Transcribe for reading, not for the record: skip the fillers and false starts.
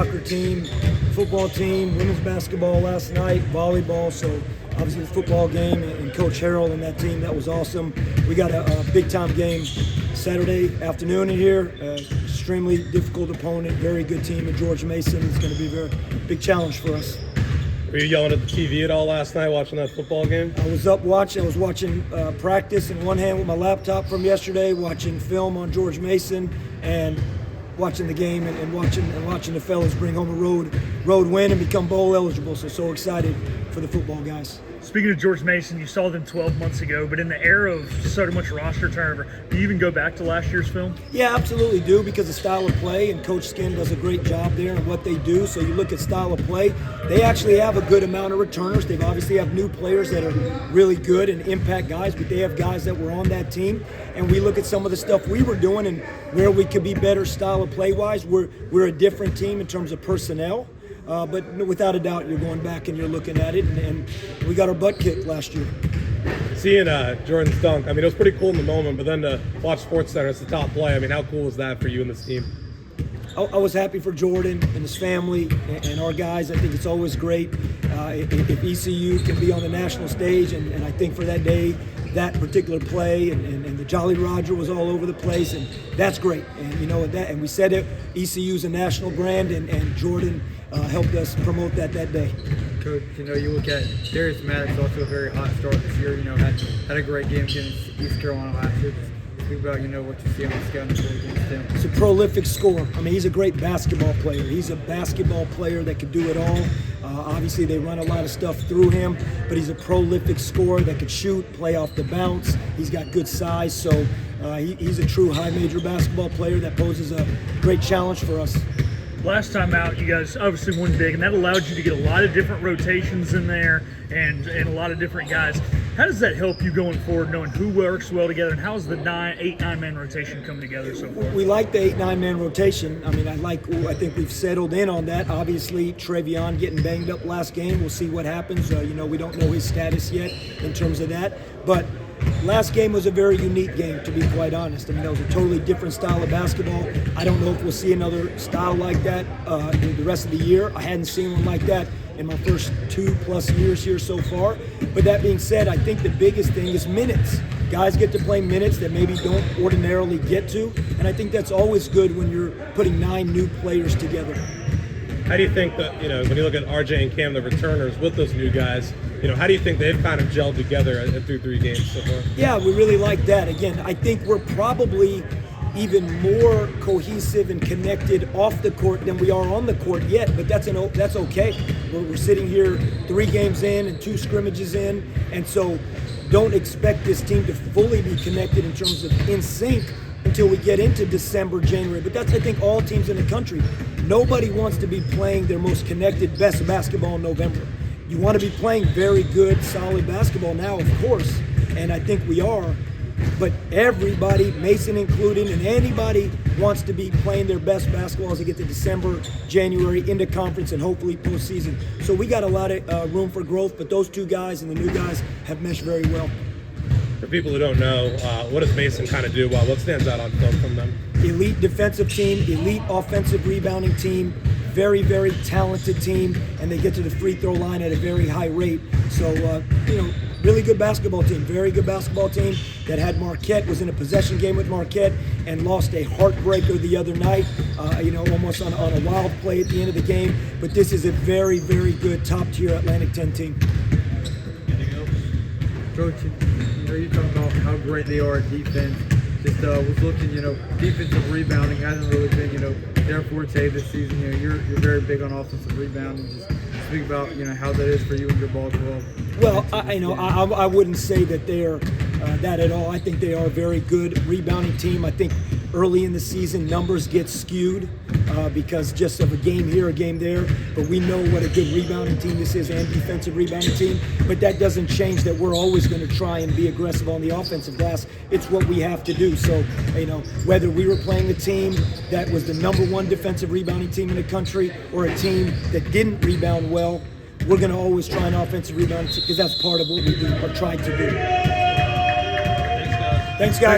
soccer team, football team, women's basketball last night, volleyball. So obviously the football game and Coach Harrell and that team, that was awesome. We got a big-time game Saturday afternoon in here. Extremely difficult opponent, very good team at George Mason. It's going to be a very big challenge for us. Were you yelling at the TV at all last night watching that football game? I was watching practice in one hand with my laptop from yesterday, watching film on George Mason, and watching the game and watching the fellas bring home a road win and become bowl eligible. So excited for the football guys. Speaking of George Mason, you saw them 12 months ago, but in the era of so much roster turnover, do you even go back to last year's film? Yeah, absolutely do, because the style of play, and Coach Skin does a great job there and what they do. So you look at style of play, they actually have a good amount of returners. They obviously have new players that are really good and impact guys, but they have guys that were on that team. And we look at some of the stuff we were doing and where we could be better style of play-wise. We're a different team in terms of personnel. But without a doubt, you're going back and you're looking at it, and we got our butt kicked last year. Seeing Jordan's dunk, I mean, it was pretty cool in the moment, but then to watch Schwartz there as the top play, I mean, how cool is that for you and this team? I was happy for Jordan and his family and our guys. I think it's always great if ECU can be on the national stage, and I think for that day, that particular play and the Jolly Roger was all over the place, and that's great. And you know that, and we said it, ECU's a national brand, and Jordan helped us promote that day. Coach, you know, you look at Darius Maddox, also a very hot start this year. You know, had a great game against East Carolina last year. Speak about, you know, what you see on the scouting report against him. He's a prolific scorer. I mean, he's a great basketball player. He's a basketball player that could do it all. Obviously, they run a lot of stuff through him, but he's a prolific scorer that could shoot, play off the bounce. He's got good size, so he's a true high major basketball player that poses a great challenge for us. Last time out, you guys obviously won big, and that allowed you to get a lot of different rotations in there and a lot of different guys. How does that help you going forward, knowing who works well together, and how's the 8-9-man rotation come together so far? We like the 8-9-man rotation. I mean, I think we've settled in on that. Obviously, Trevion getting banged up last game. We'll see what happens. You know, we don't know his status yet in terms of that. But last game was a very unique game, to be quite honest. I mean, it was a totally different style of basketball. I don't know if we'll see another style like that the rest of the year. I hadn't seen one like that in my first 2+ years here so far. But that being said, I think the biggest thing is minutes. Guys get to play minutes that maybe don't ordinarily get to, and I think that's always good when you're putting 9 new players together. How do you think that, you know, when you look at RJ and Cam, the returners with those new guys, you know, how do you think they've kind of gelled together through 3 games so far? Yeah, we really like that. Again, I think we're probably even more cohesive and connected off the court than we are on the court yet, but that's okay. We're sitting here 3 games in and 2 scrimmages in, and so don't expect this team to fully be connected in terms of in sync until we get into December, January. But that's, I think, all teams in the country. Nobody wants to be playing their most connected, best basketball in November. You want to be playing very good, solid basketball now, of course, and I think we are. But everybody, Mason included, and anybody wants to be playing their best basketball as they get to December, January, into conference, and hopefully postseason. So we got a lot of room for growth, but those 2 guys and the new guys have meshed very well. For people who don't know, what does Mason kind of do well? What stands out on film from them? Elite defensive team, elite offensive rebounding team, very, very talented team, and they get to the free throw line at a very high rate. So, you know, really good basketball team, very good basketball team that had Marquette, was in a possession game with Marquette, and lost a heartbreaker the other night, you know, almost on a wild play at the end of the game. But this is a very, very good top-tier Atlantic 10 team. Coach, you know, you talk about how great they are at defense. Just was looking, you know, defensive rebounding hasn't really been, you know, their forte this season. You know, you're very big on offensive rebounding. Just speak about, you know, how that is for you and your ball as well. Well, I wouldn't say that they're that at all. I think they are a very good rebounding team. I think early in the season numbers get skewed because just of a game here, a game there. But we know what a good rebounding team this is and defensive rebounding team. But that doesn't change that we're always going to try and be aggressive on the offensive glass. It's what we have to do. So, you know, whether we were playing a team that was the #1 defensive rebounding team in the country or a team that didn't rebound well, we're going to always try an offensive rebound because that's part of what we do or try to do. Thanks, guys.